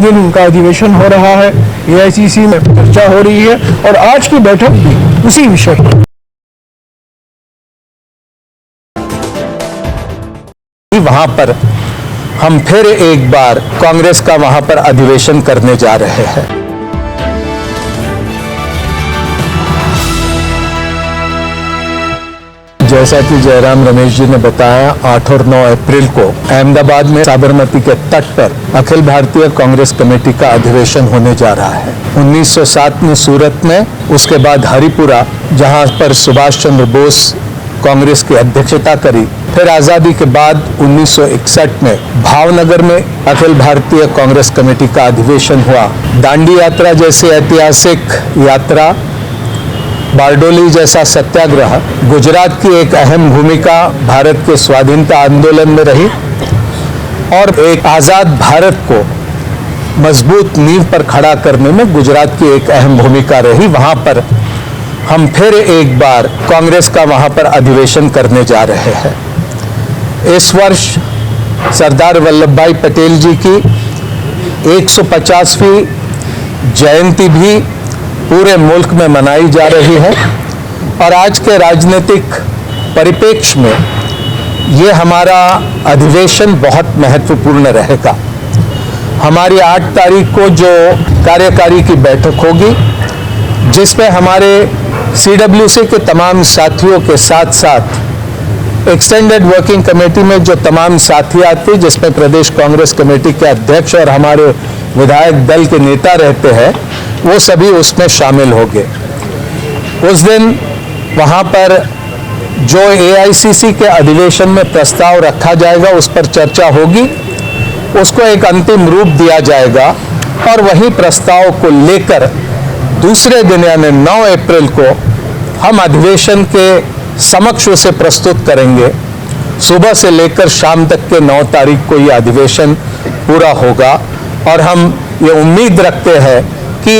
दिन का अधिवेशन हो रहा है, एआईसीसी में चर्चा हो रही है और आज की बैठक भी उसी विषय पर। वहां पर हम फिर एक बार कांग्रेस का वहां पर अधिवेशन करने जा रहे हैं। जैसा कि जयराम रमेश जी ने बताया, 8 और 9 अप्रैल को अहमदाबाद में साबरमती के तट पर अखिल भारतीय कांग्रेस कमेटी का अधिवेशन होने जा रहा है। 1907 में सूरत में, उसके बाद हरिपुरा, जहां पर सुभाष चंद्र बोस कांग्रेस की अध्यक्षता करी, फिर आजादी के बाद 1961 में भावनगर में अखिल भारतीय कांग्रेस कमेटी का अधिवेशन हुआ। दांडी यात्रा जैसी ऐतिहासिक यात्रा, बारडोली जैसा सत्याग्रह, गुजरात की एक अहम भूमिका भारत के स्वाधीनता आंदोलन में रही और एक आजाद भारत को मजबूत नींव पर खड़ा करने में गुजरात की एक अहम भूमिका रही। वहां पर हम फिर एक बार कांग्रेस का वहां पर अधिवेशन करने जा रहे हैं। इस वर्ष सरदार वल्लभ भाई पटेल जी की 150वीं जयंती भी पूरे मुल्क में मनाई जा रही है और आज के राजनीतिक परिप्रेक्ष्य में ये हमारा अधिवेशन बहुत महत्वपूर्ण रहेगा। हमारी 8 तारीख को जो कार्यकारी की बैठक होगी, जिसमें हमारे CWC के तमाम साथियों के साथ साथ एक्सटेंडेड वर्किंग कमेटी में जो तमाम साथी आते, जिसमें प्रदेश कांग्रेस कमेटी के अध्यक्ष और हमारे विधायक दल के नेता रहते हैं, वो सभी उसमें शामिल होंगे। उस दिन वहाँ पर जो AICC के अधिवेशन में प्रस्ताव रखा जाएगा, उस पर चर्चा होगी, उसको एक अंतिम रूप दिया जाएगा और वही प्रस्ताव को लेकर दूसरे दिन यानी 9 अप्रैल को हम अधिवेशन के समक्ष उसे प्रस्तुत करेंगे। सुबह से लेकर शाम तक के 9 तारीख को यह अधिवेशन पूरा होगा और हम ये उम्मीद रखते हैं कि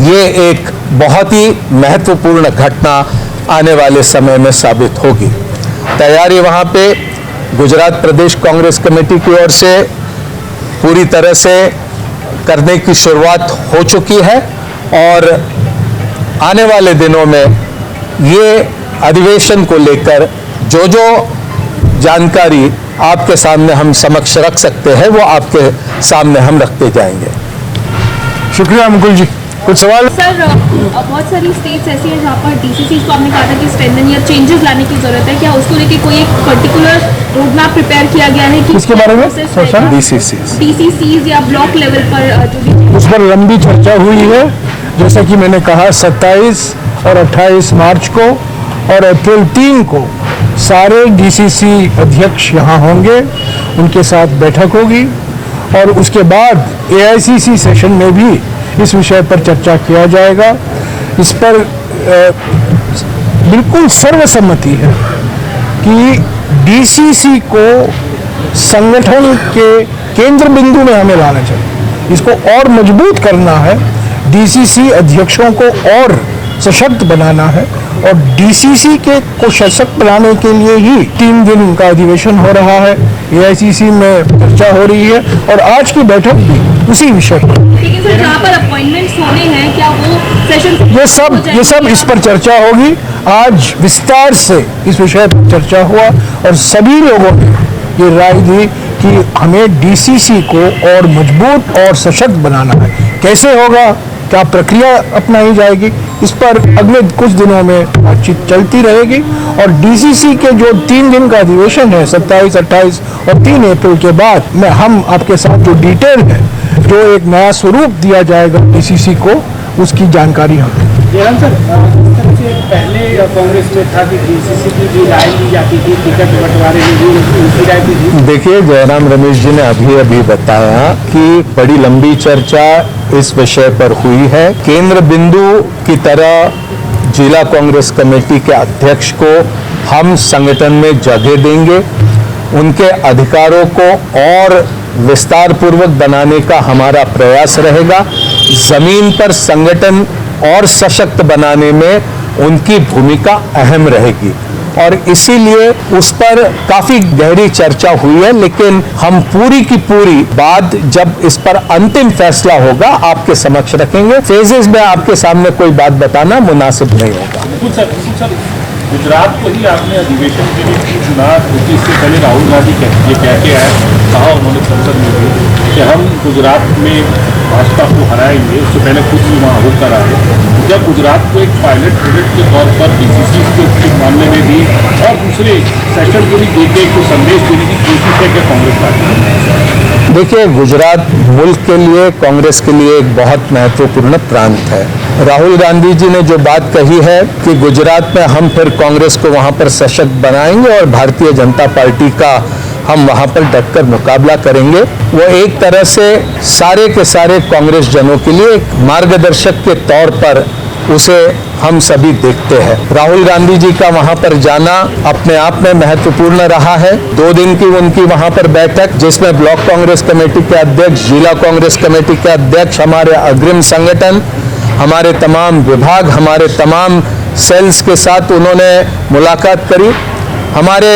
ये एक बहुत ही महत्वपूर्ण घटना आने वाले समय में साबित होगी। तैयारी वहाँ पे गुजरात प्रदेश कांग्रेस कमेटी की ओर से पूरी तरह से करने की शुरुआत हो चुकी है और आने वाले दिनों में ये अधिवेशन को लेकर जो जो जानकारी आपके सामने हम समक्ष रख सकते हैं, वो आपके सामने हम रखते जाएंगे। शुक्रिया मुकुल जी। कुछ सवाल? सर, बहुत सारी स्टेट्स ऐसी हैं जहाँ पर DCCs को आपने कहा था कि स्ट्रेंथन या चेंजेस लाने की जरूरत है, क्या उसको लेके कोई एक पर्टिकुलर रोड मैप प्रिपेयर किया गया है कि इसके बारे में DCCs या ब्लॉक लेवल पर जो उस पर लंबी चर्चा हुई है। जैसा कि मैंने कहा, 27 और 28 मार्च को और अप्रैल 3 को सारे DCC अध्यक्ष यहाँ होंगे, उनके साथ बैठक होगी और उसके बाद AICC सेशन में भी इस विषय पर चर्चा किया जाएगा। इस पर बिल्कुल सर्वसम्मति है कि DCC को संगठन के केंद्र बिंदु में हमें लाना चाहिए, इसको और मजबूत करना है, DCC अध्यक्षों को और सशक्त बनाना है और DCC को सशक्त बनाने के लिए ही 3 दिन का अधिवेशन हो रहा है, AICC में चर्चा हो रही है और आज की बैठक भी उसी विषय पर। लेकिन सर, जहाँ पर अपॉइंटमेंट्स होने हैं, क्या वो सेशन ये सब इस पर चर्चा होगी। आज विस्तार से इस विषय पर चर्चा हुआ और सभी लोगों ने ये राय दी कि हमें DCC को और मजबूत और सशक्त बनाना है। कैसे होगा, क्या प्रक्रिया अपनाई जाएगी, इस पर अगले कुछ दिनों में बातचीत चलती रहेगी और DCC के जो 3 दिन का अधिवेशन है, 27, 28 और 3 अप्रैल के बाद में हम आपके साथ जो डिटेल है, जो एक नया स्वरूप दिया जाएगा DCC को, उसकी जानकारी हम जयराम सर, इस तरह से पहले कांग्रेस में था कि DCC की भी राय ली जाती थी, टिकट बंटवारे में भी उनकी राय भी थी। देखिए, जयराम रमेश जी ने अभी बताया कि बड़ी लंबी चर्चा इस विषय पर हुई है। केंद्र बिंदु की तरह जिला कांग्रेस कमेटी के अध्यक्ष को हम संगठन में जगह देंगे, उनके अधिकारों को और विस्तार पूर्वक बनाने का हमारा प्रयास रहेगा। जमीन पर संगठन और सशक्त बनाने में उनकी भूमिका अहम रहेगी और इसीलिए उस पर काफी गहरी चर्चा हुई है, लेकिन हम पूरी की पूरी बात जब इस पर अंतिम फैसला होगा आपके समक्ष रखेंगे। फेजेस में आपके सामने कोई बात बताना मुनासिब नहीं होगा। सर, गुजरात को ही आपने अधिवेशन के लिए चुना, क्योंकि इससे पहले राहुल गांधी ये कह के आए, कहा उन्होंने संसद में भी कि हम गुजरात में भाजपा को हराएंगे। उससे पहले खुद भी वहाँ होकर आए। जब गुजरात को एक पायलट प्रोजेक्ट के तौर पर डीसीसी के मामले में भी और दूसरे सेशन को भी देके एक संदेश देने की कोशिश है कि कांग्रेस पार्टी। देखिए, गुजरात मुल्क के लिए, कांग्रेस के लिए एक बहुत महत्वपूर्ण प्रांत है। राहुल गांधी जी ने जो बात कही है कि गुजरात में हम फिर कांग्रेस को वहां पर सशक्त बनाएंगे और भारतीय जनता पार्टी का हम वहां पर डटकर मुकाबला करेंगे, वो एक तरह से सारे के सारे कांग्रेस जनों के लिए एक मार्गदर्शक के तौर पर उसे हम सभी देखते हैं। राहुल गांधी जी का वहां पर जाना अपने आप में महत्वपूर्ण रहा है। 2 दिन की उनकी वहां पर बैठक, जिसमें ब्लॉक कांग्रेस कमेटी के अध्यक्ष, जिला कांग्रेस कमेटी के अध्यक्ष, हमारे अग्रिम संगठन, हमारे तमाम विभाग, हमारे तमाम सेल्स के साथ उन्होंने मुलाकात करी। हमारे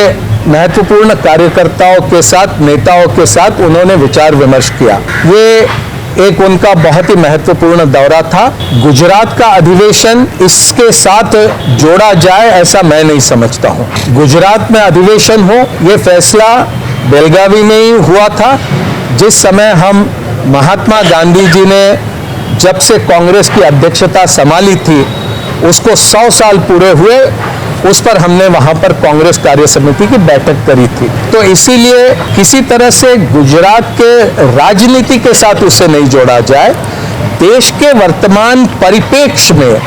महत्वपूर्ण कार्यकर्ताओं के साथ, नेताओं के साथ उन्होंने विचार विमर्श किया। ये एक उनका बहुत ही महत्वपूर्ण दौरा था। गुजरात का अधिवेशन इसके साथ जोड़ा जाए ऐसा मैं नहीं समझता हूं। गुजरात में अधिवेशन हो, ये फैसला बेलगावी में ही हुआ था, जिस समय हम महात्मा गांधी जी ने जब से कांग्रेस की अध्यक्षता संभाली थी, उसको 100 साल पूरे हुए, उस पर हमने वहां पर कांग्रेस कार्य समिति की बैठक करी थी। तो इसीलिए किसी तरह से गुजरात के राजनीति के साथ उसे नहीं जोड़ा जाए। देश के वर्तमान परिप्रेक्ष्य में